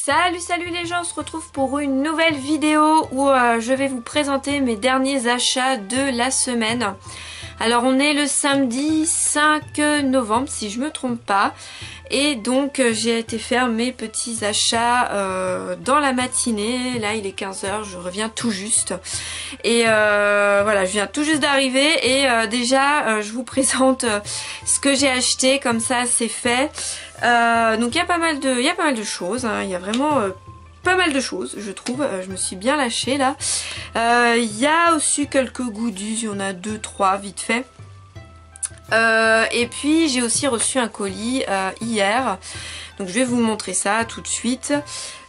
Salut les gens, on se retrouve pour une nouvelle vidéo où je vais vous présenter mes derniers achats de la semaine. Alors on est le samedi 5 novembre si je me trompe pas. Et donc j'ai été faire mes petits achats dans la matinée. Là il est 15 h, je reviens tout juste. Et voilà, je viens tout juste d'arriver. Et déjà je vous présente ce que j'ai acheté, comme ça c'est fait. Donc il y a pas mal de choses, hein. Il y a vraiment pas mal de choses je trouve. Je me suis bien lâchée là. Il y a aussi quelques goodies, il y en a 2-3 vite fait. Et puis j'ai aussi reçu un colis hier, donc je vais vous montrer ça tout de suite.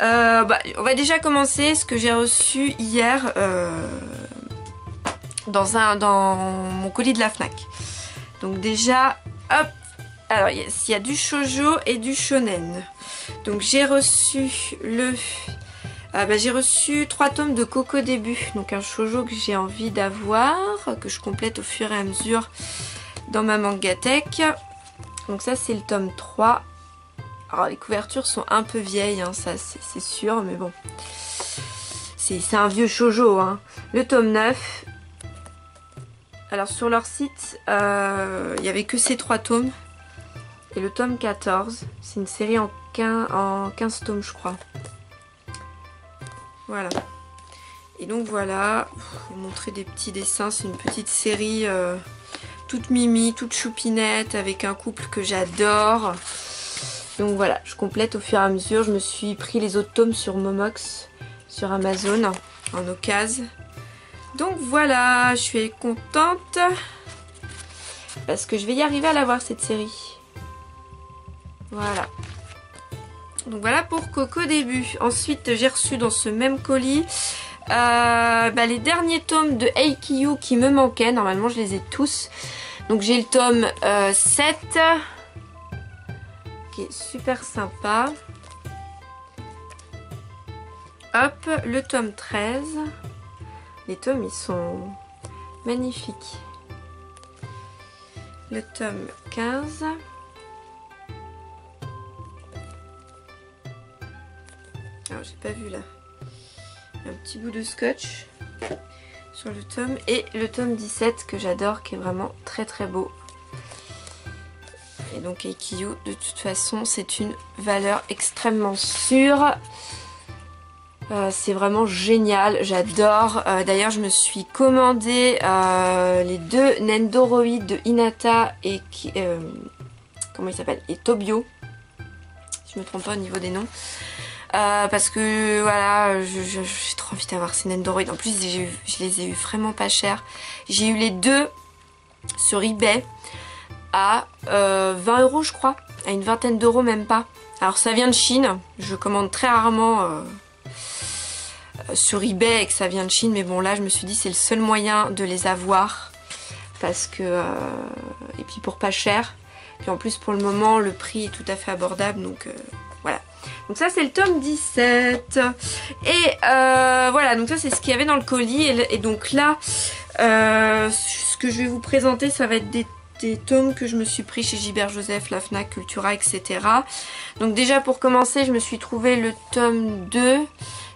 On va déjà commencer ce que j'ai reçu hier dans mon colis de la Fnac. Donc déjà, hop, alors il y a du shoujo et du shonen. Donc j'ai reçu j'ai reçu 3 tomes de Coco Début, donc un shoujo que j'ai envie d'avoir, que je complète au fur et à mesure dans ma mangatech. Donc ça c'est le tome 3. Alors les couvertures sont un peu vieilles, hein, ça c'est sûr, mais bon. C'est un vieux shoujo, hein. Le tome 9. Alors sur leur site, il n'y avait que ces 3 tomes. Et le tome 14, c'est une série en 15 tomes je crois. Voilà. Et donc voilà, je vais vous montrer des petits dessins, c'est une petite série toute mimi, toute choupinette, avec un couple que j'adore. Donc voilà, je complète au fur et à mesure. Je me suis pris les autres tomes sur Momox, sur Amazon, en occasion. Donc voilà, je suis contente, parce que je vais y arriver à l'avoir cette série. Voilà. Donc voilà pour Coco Début. Ensuite j'ai reçu dans ce même colis les derniers tomes de Haikyuu qui me manquaient. Normalement je les ai tous. Donc j'ai le tome 7 qui est super sympa. Hop, le tome 13. Les tomes ils sont magnifiques. Le tome 15. Alors j'ai pas vu là. Un petit bout de scotch sur le tome. Et le tome 17 que j'adore, qui est vraiment très très beau. Et donc Haikyuu, de toute façon, c'est une valeur extrêmement sûre. C'est vraiment génial, j'adore. D'ailleurs, je me suis commandé les 2 Nendoroid de Hinata et comment il s'appelle, et Tobio. Si je me trompe pas au niveau des noms. Parce que voilà, j'ai trop envie d'avoir ces Nendoroid. En plus je les ai eu vraiment pas cher. J'ai eu les 2 sur eBay à 20 € je crois, à une vingtaine d'euros même pas. Alors ça vient de Chine, je commande très rarement sur eBay et que ça vient de Chine, mais bon là je me suis dit c'est le seul moyen de les avoir, parce que et puis pour pas cher, puis en plus pour le moment le prix est tout à fait abordable, donc voilà. Donc ça c'est le tome 17. Et voilà, donc ça c'est ce qu'il y avait dans le colis. Et donc là, ce que je vais vous présenter, ça va être des tomes que je me suis pris chez Gilbert Joseph, la Fnac, Cultura, etc. Donc déjà pour commencer, je me suis trouvé le tome 2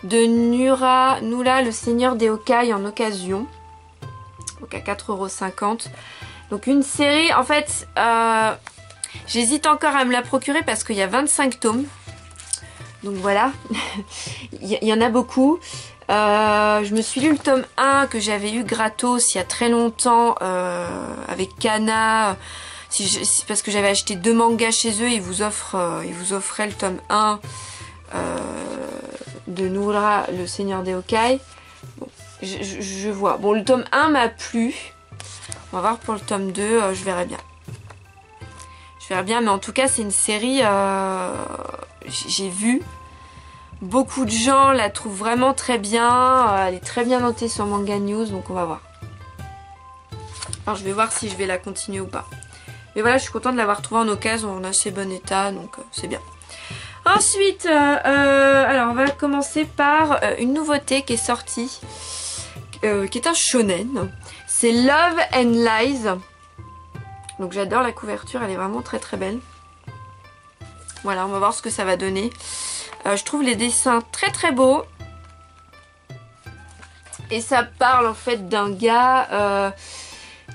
de Nula, le Seigneur des Yokai en occasion. Donc à 4,50 €. Donc une série, en fait, j'hésite encore à me la procurer parce qu'il y a 25 tomes. Donc voilà, il y en a beaucoup. Je me suis lu le tome 1 que j'avais eu gratos il y a très longtemps avec Kana. Parce que j'avais acheté 2 mangas chez eux, ils vous offraient le tome 1 de Nura, le Seigneur des Yokai. Bon, je vois. Bon, le tome 1 m'a plu. On va voir pour le tome 2, je verrai bien. Je verrai bien, mais en tout cas c'est une série, j'ai vu, beaucoup de gens la trouvent vraiment très bien, elle est très bien notée sur Manga News, donc on va voir. Alors je vais voir si je vais la continuer ou pas. Mais voilà, je suis contente de l'avoir trouvée en occasion, en assez bon état, donc c'est bien. Ensuite, alors on va commencer par une nouveauté qui est sortie, qui est un shonen. C'est Love and Lies. Donc j'adore la couverture, elle est vraiment très très belle. Voilà, on va voir ce que ça va donner. Je trouve les dessins très très beaux. Et ça parle en fait d'un gars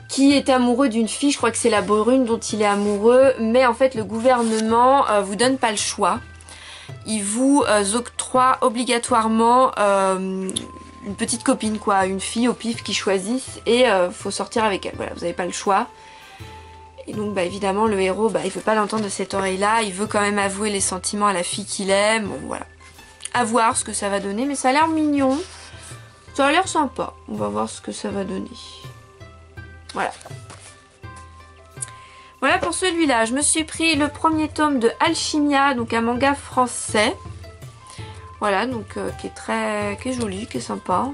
qui est amoureux d'une fille, je crois que c'est la brune dont il est amoureux, mais en fait le gouvernement vous donne pas le choix. Il vous octroie obligatoirement une petite copine quoi, une fille au pif qui choisissent et faut sortir avec elle. Voilà, vous n'avez pas le choix. Et donc bah, évidemment le héros il veut pas l'entendre de cette oreille là, il veut quand même avouer les sentiments à la fille qu'il aime. Bon voilà. À voir ce que ça va donner, mais ça a l'air mignon. Ça a l'air sympa. On va voir ce que ça va donner. Voilà. Voilà pour celui-là. Je me suis pris le premier tome de Alchimia, donc un manga français. Voilà, donc qui est joli, qui est sympa.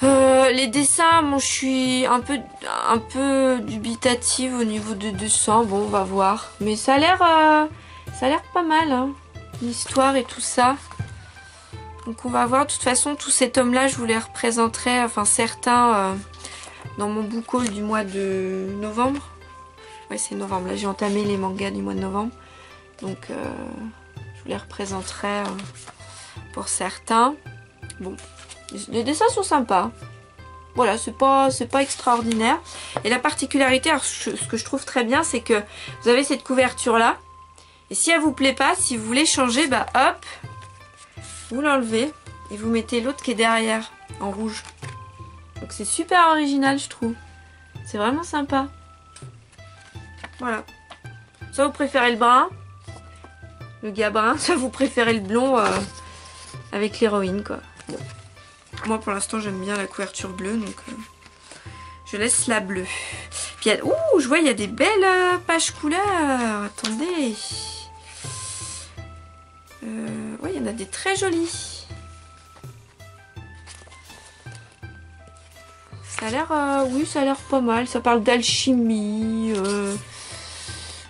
Les dessins, bon, je suis un peu dubitative au niveau des dessins. Bon, on va voir. Mais ça a l'air pas mal, hein. L'histoire et tout ça. Donc on va voir. De toute façon, tous ces tomes-là, je vous les représenterai, enfin certains, dans mon book haul du mois de novembre. Ouais, c'est novembre. Là, j'ai entamé les mangas du mois de novembre. Donc, je vous les représenterai pour certains. Bon, les dessins sont sympas. Voilà, c'est pas extraordinaire. Et la particularité, alors, ce que je trouve très bien, c'est que vous avez cette couverture-là. Et si elle vous plaît pas, si vous voulez changer, bah hop, vous l'enlevez et vous mettez l'autre qui est derrière, en rouge. Donc c'est super original, je trouve. C'est vraiment sympa. Voilà. Soit vous préférez le brun, le gars brun, soit vous préférez le blond avec l'héroïne, quoi. Bon. Moi, pour l'instant, j'aime bien la couverture bleue, donc je laisse la bleue. Puis, ouh, je vois, il y a des belles pages couleurs. Attendez. Ouais, il y en a des très jolies. Ça a l'air, oui, ça a l'air pas mal. Ça parle d'alchimie.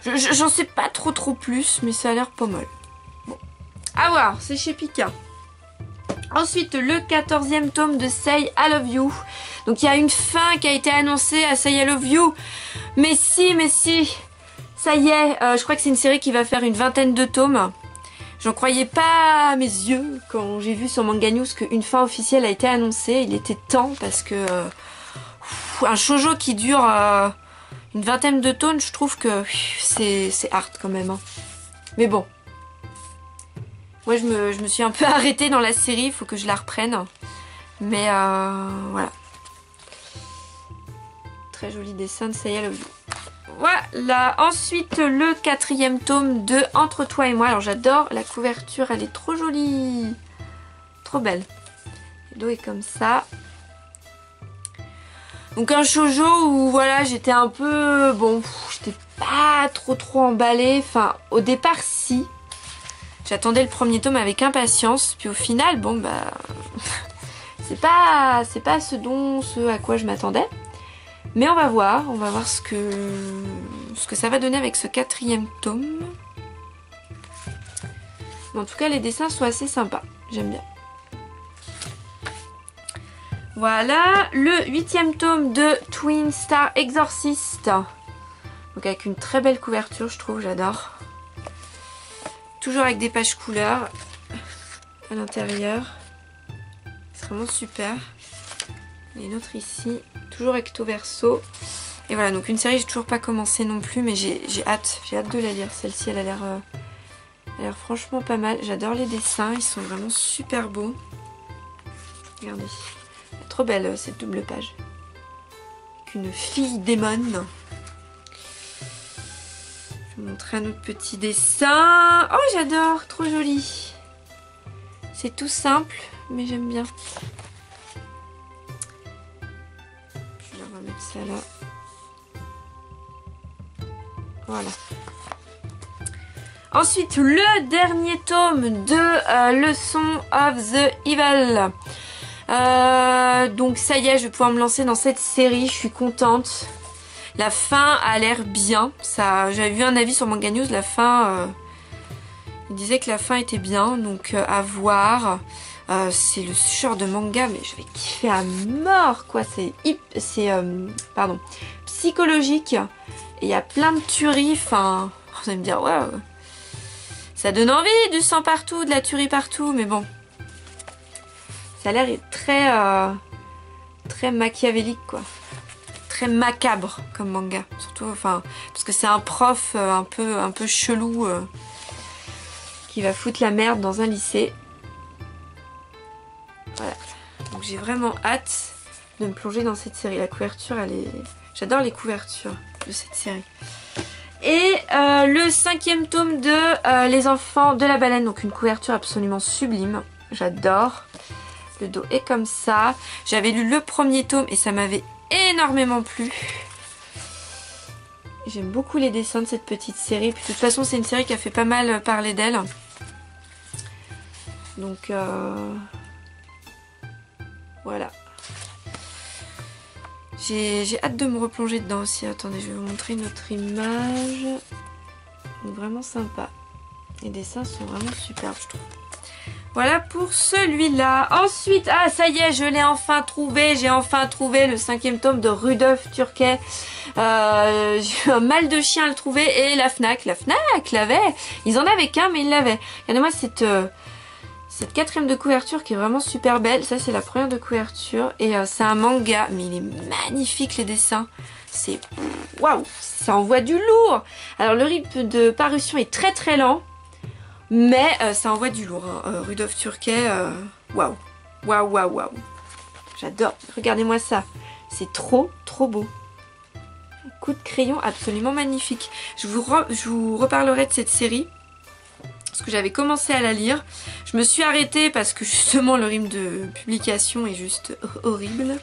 J'en sais pas trop plus, mais ça a l'air pas mal. Bon, à voir, c'est chez Pika. Ensuite, le 14e tome de Say I Love You. Donc, il y a une fin qui a été annoncée à Say I Love You. Mais si, ça y est. Je crois que c'est une série qui va faire une vingtaine de tomes. J'en croyais pas à mes yeux quand j'ai vu sur Manga News qu'une fin officielle a été annoncée. Il était temps parce que un shoujo qui dure une vingtaine de tomes, je trouve que c'est hard quand même. Hein. Mais bon. Moi, je me suis un peu arrêtée dans la série. Il faut que je la reprenne. Mais voilà. Très joli dessin de Say I Love You. Voilà. Ensuite, le 4e tome de Entre toi et moi. Alors, j'adore la couverture. Elle est trop jolie. Trop belle. Le dos est comme ça. Donc, un shoujo où, voilà, j'étais un peu... Bon, j'étais pas trop emballée. Enfin, au départ, si. J'attendais le premier tome avec impatience. Puis au final, bon, bah... c'est pas ce à quoi je m'attendais. Mais on va voir ce que ça va donner avec ce 4e tome. Mais en tout cas, les dessins sont assez sympas. J'aime bien. Voilà, le 8e tome de Twin Star Exorcist. Donc avec une très belle couverture, je trouve, j'adore. Toujours avec des pages couleurs à l'intérieur. C'est vraiment super. Il y a une autre ici, toujours recto verso. Et voilà, donc une série, j'ai toujours pas commencé non plus, mais j'ai hâte de la lire. Celle-ci, elle a l'air franchement pas mal. J'adore les dessins, ils sont vraiment super beaux. Regardez, elle est trop belle cette double page. Avec une fille démon. Je vais vous montrer un autre petit dessin. Oh, j'adore, trop joli. C'est tout simple, mais j'aime bien. On va mettre ça là. Voilà. Ensuite, le dernier tome de Leçon of the Evil. Donc ça y est, je vais pouvoir me lancer dans cette série. Je suis contente. La fin a l'air bien. J'avais vu un avis sur Manga News. La fin, il disait que la fin était bien. Donc à voir. C'est le genre de manga, mais je vais kiffer à mort, quoi. C'est psychologique. Et il y a plein de tueries. Enfin, vous allez me dire, ouais. Ça donne envie, du sang partout, de la tuerie partout, mais bon. Ça a l'air très, très machiavélique, quoi. Très macabre comme manga. Surtout, enfin, parce que c'est un prof un peu chelou qui va foutre la merde dans un lycée. Voilà. Donc j'ai vraiment hâte de me plonger dans cette série. La couverture, elle est... J'adore les couvertures de cette série. Et le 5e tome de Les Enfants de la Baleine. Donc une couverture absolument sublime. J'adore. Le dos est comme ça. J'avais lu le premier tome et ça m'avait énormément plu. J'aime beaucoup les dessins de cette petite série. Puis, de toute façon, c'est une série qui a fait pas mal parler d'elle. Donc, voilà. J'ai hâte de me replonger dedans aussi. Attendez, je vais vous montrer une autre image. Donc, vraiment sympa. Les dessins sont vraiment superbes, je trouve. Voilà pour celui-là. Ensuite, ah ça y est, je l'ai enfin trouvé. J'ai enfin trouvé le 5e tome de Rudolf Turquet. J'ai eu un mal de chien à le trouver. Et la Fnac l'avait. Ils en avaient qu'un, mais ils l'avaient. Regardez-moi cette 4e de couverture qui est vraiment super belle. Ça, c'est la première de couverture. Et c'est un manga, mais il est magnifique les dessins. C'est... Waouh, ça envoie du lourd. Alors, le rythme de parution est très très lent. Mais ça envoie du lourd, hein. Rudolf Turquet, waouh, waouh, waouh, waouh. J'adore, regardez-moi ça. C'est trop, trop beau. Coup de crayon absolument magnifique. Je vous reparlerai de cette série. Parce que j'avais commencé à la lire. Je me suis arrêtée parce que justement le rythme de publication est juste horrible.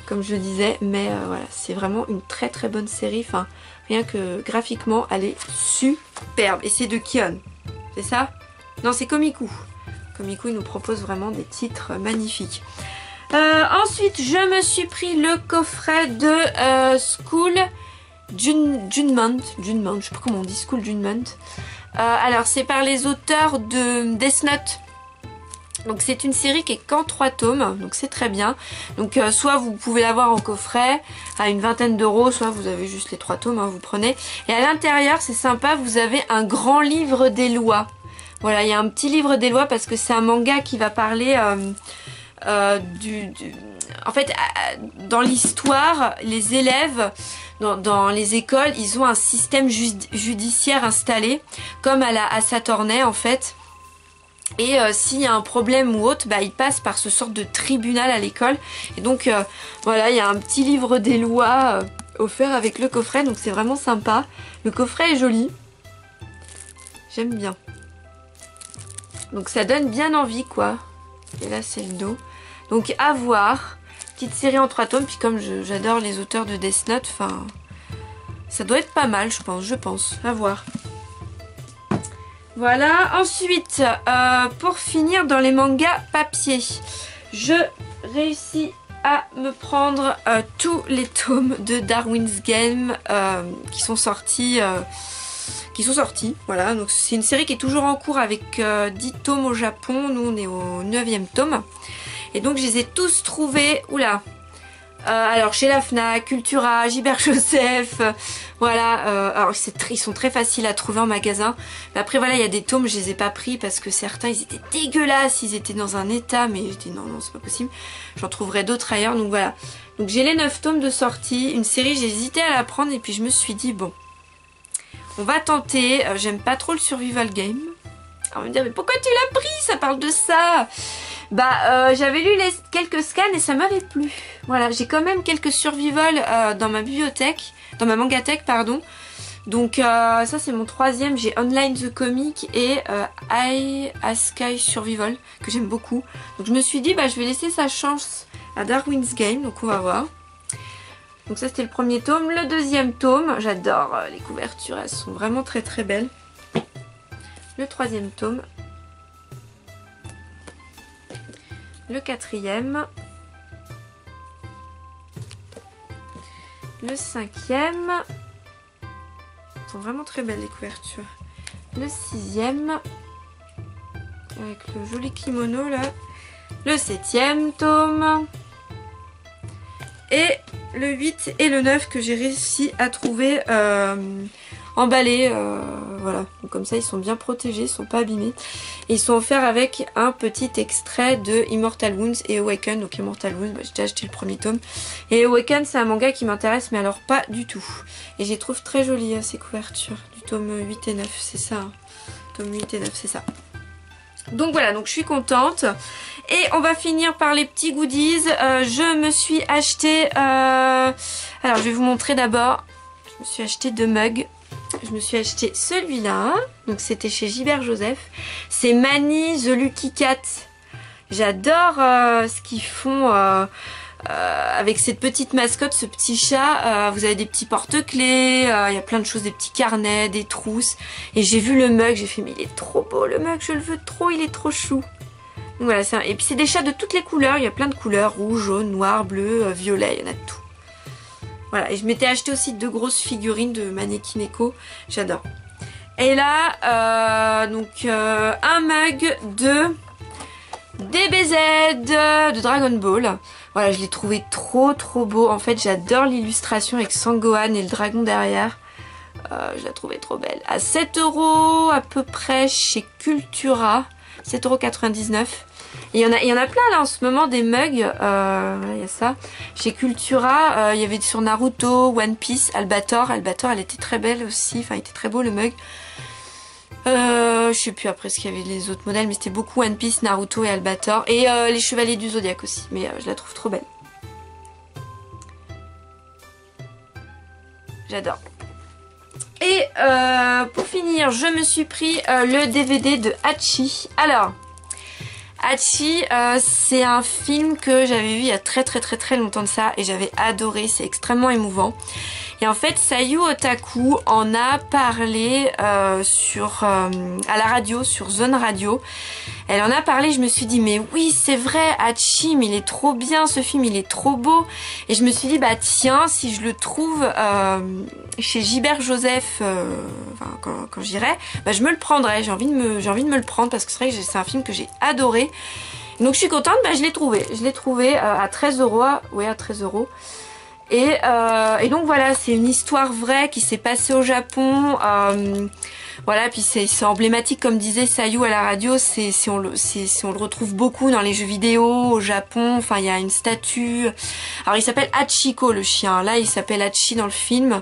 Comme je le disais. Mais voilà, c'est vraiment une très très bonne série. Enfin, rien que graphiquement, elle est superbe. Et c'est de Kion. C'est ça? Non, c'est Komiku. Komiku, il nous propose vraiment des titres magnifiques. Ensuite, je me suis pris le coffret de School Junmont. Je sais pas comment on dit, School Junmont. Alors, c'est par les auteurs de Death Note. Donc, c'est une série qui est qu'en 3 tomes. Donc, c'est très bien. Donc, soit vous pouvez l'avoir en coffret à une vingtaine d'euros, soit vous avez juste les 3 tomes, hein, vous prenez. Et à l'intérieur, c'est sympa, vous avez un grand livre des lois. Voilà, il y a un petit livre des lois parce que c'est un manga qui va parler en fait, dans l'histoire, les élèves dans les écoles, ils ont un système judiciaire installé, comme à Satornay en fait. Et s'il y a un problème ou autre, bah, ils passent par ce sorte de tribunal à l'école. Et donc voilà, il y a un petit livre des lois offert avec le coffret, donc c'est vraiment sympa. Le coffret est joli. J'aime bien. Donc ça donne bien envie quoi. Et là c'est le dos. Donc à voir. Petite série en 3 tomes. Puis comme j'adore les auteurs de Death Note, enfin, ça doit être pas mal je pense. À voir. Voilà. Ensuite, pour finir dans les mangas papier, je réussis à me prendre tous les tomes de Darwin's Game qui sont sortis. Voilà, donc c'est une série qui est toujours en cours avec 10 tomes au Japon. Nous on est au 9e tome. Et donc je les ai tous trouvés, oula, alors chez la Fnac, Cultura, Gilbert Joseph, voilà, alors ils sont très faciles à trouver en magasin. Mais après voilà, il y a des tomes, je les ai pas pris parce que certains ils étaient dégueulasses, ils étaient dans un état, mais j'ai dit non, c'est pas possible, j'en trouverai d'autres ailleurs, donc voilà. Donc j'ai les 9 tomes de sortie, une série, j'ai hésité à la prendre et puis je me suis dit bon, on va tenter, j'aime pas trop le survival game. On va me dire mais pourquoi tu l'as pris, ça parle de ça. Bah j'avais lu quelques scans et ça m'avait plu. Voilà, j'ai quand même quelques survival dans ma bibliothèque, dans ma mangathèque pardon. Donc ça c'est mon 3e, j'ai Online the Comic et Sky Survival que j'aime beaucoup. Donc je me suis dit bah je vais laisser sa chance à Darwin's Game, donc on va voir. Donc ça c'était le premier tome. Le 2e tome, j'adore les couvertures, elles sont vraiment très très belles. Le 3e tome. Le 4e. Le 5e. Elles sont vraiment très belles les couvertures. Le 6e. Avec le joli kimono là. Le 7e tome. Et le 8 et le 9 que j'ai réussi à trouver emballés. Voilà. Donc comme ça ils sont bien protégés, ils sont pas abîmés. Et ils sont offerts avec un petit extrait de Immortal Wounds et Awaken. Donc Immortal Wounds, bah, j'ai déjà acheté le premier tome. Et Awaken c'est un manga qui m'intéresse, mais alors pas du tout. Et je les trouve très jolies ces couvertures du tome 8 et 9, c'est ça. Hein. Tome 8 et 9, c'est ça. Donc voilà, donc je suis contente. Et on va finir par les petits goodies. Je me suis acheté... alors je vais vous montrer d'abord. Je me suis acheté 2 mugs. Je me suis acheté celui-là. Donc c'était chez Gilbert Joseph. C'est Manny the Lucky Cat. J'adore ce qu'ils font avec cette petite mascotte, ce petit chat. Vous avez des petits porte-clés. Il y a plein de choses, des petits carnets, des trousses. Et j'ai vu le mug. J'ai fait mais il est trop beau le mug. Je le veux trop. Il est trop chou. Donc voilà, et puis c'est des chats de toutes les couleurs. Il y a plein de couleurs. Rouge, jaune, noir, bleu, violet. Il y en a de tout. Voilà, et je m'étais acheté aussi 2 grosses figurines de Mannequin Echo. J'adore. Et là, un mug de DBZ de Dragon Ball. Voilà, je l'ai trouvé trop beau. En fait, j'adore l'illustration avec Sangohan et le dragon derrière. Je la trouvais trop belle. À 7 € à peu près chez Cultura. 7,99 €. Et il y en a plein là en ce moment des mugs, il y a ça. Chez Cultura, il y avait sur Naruto, One Piece, Albator. Albator, elle était très belle aussi, enfin il était très beau le mug. Je sais plus après ce qu'il y avait les autres modèles, mais c'était beaucoup One Piece, Naruto et Albator. Et les Chevaliers du Zodiaque aussi, mais je la trouve trop belle. J'adore. Et pour finir, je me suis pris le DVD de Hachi. Alors... Hachi, c'est un film que j'avais vu il y a très longtemps de ça et j'avais adoré, c'est extrêmement émouvant. Et en fait, Sayu Otaku en a parlé à la radio, sur Zone Radio. Elle en a parlé, je me suis dit mais oui c'est vrai, Hachi, mais il est trop bien ce film, il est trop beau. Et je me suis dit bah tiens, si je le trouve chez Gilbert Joseph, quand j'irai, bah je me le prendrai, j'ai envie de me le prendre parce que c'est vrai que c'est un film que j'ai adoré. Donc je suis contente, bah je l'ai trouvé à 13 €, ouais à 13 €. Et donc voilà, c'est une histoire vraie qui s'est passée au Japon. Voilà, puis c'est emblématique comme disait Sayu à la radio, on le retrouve beaucoup dans les jeux vidéo au Japon. Enfin, il y a une statue. Alors il s'appelle Hachiko le chien. Là, il s'appelle Hachi dans le film,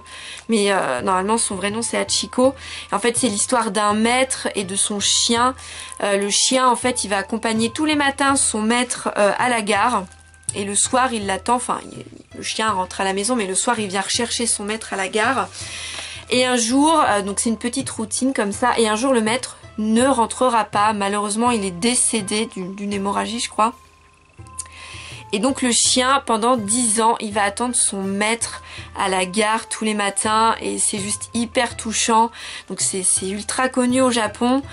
mais normalement son vrai nom c'est Hachiko. Et en fait, c'est l'histoire d'un maître et de son chien. Le chien, en fait, il va accompagner tous les matins son maître à la gare. Et le soir, il l'attend, enfin, le chien rentre à la maison, mais le soir, il vient rechercher son maître à la gare. Et un jour, donc c'est une petite routine comme ça, et un jour, le maître ne rentrera pas. Malheureusement, il est décédé d'une hémorragie, je crois. Et donc, le chien, pendant 10 ans, il va attendre son maître à la gare tous les matins, et c'est juste hyper touchant. Donc, c'est ultra connu au Japon.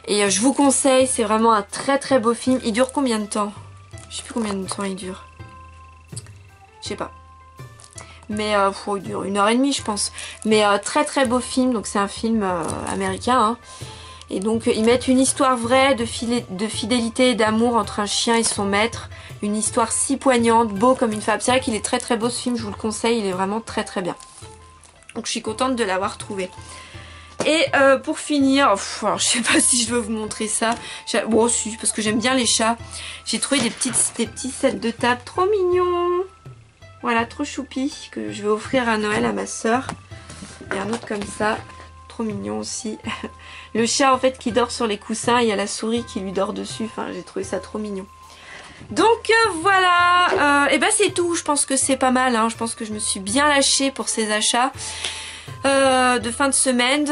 Et je vous conseille, c'est vraiment un très beau film. Il dure combien de temps ? Je sais plus combien de temps il dure. Je sais pas. Mais il dure 1h30 je pense. Mais très beau film. Donc c'est un film américain. Hein. Et donc ils mettent une histoire vraie de fidélité et d'amour entre un chien et son maître. Une histoire si poignante, beau comme une fable. C'est vrai qu'il est très beau ce film, je vous le conseille. Il est vraiment très bien. Donc je suis contente de l'avoir trouvé. Et pour finir, alors, je sais pas si je veux vous montrer ça. Bon si, parce que j'aime bien les chats. J'ai trouvé des petits sets de table trop mignons. Voilà, trop choupi, que je vais offrir à Noël à ma soeur. Et un autre comme ça, trop mignon aussi. Le chat en fait qui dort sur les coussins, il y a la souris qui lui dort dessus. Enfin, j'ai trouvé ça trop mignon. Donc voilà, et ben c'est tout. Je pense que c'est pas mal. Hein. Je pense que je me suis bien lâchée pour ces achats. De fin de semaine.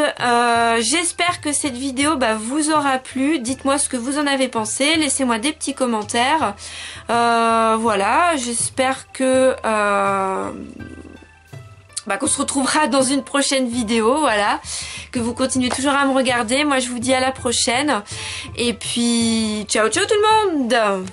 J'espère que cette vidéo vous aura plu. Dites-moi ce que vous en avez pensé. Laissez-moi des petits commentaires. Voilà, j'espère que qu'on se retrouvera dans une prochaine vidéo. Voilà, que vous continuez toujours à me regarder. Moi je vous dis à la prochaine. Et puis ciao tout le monde.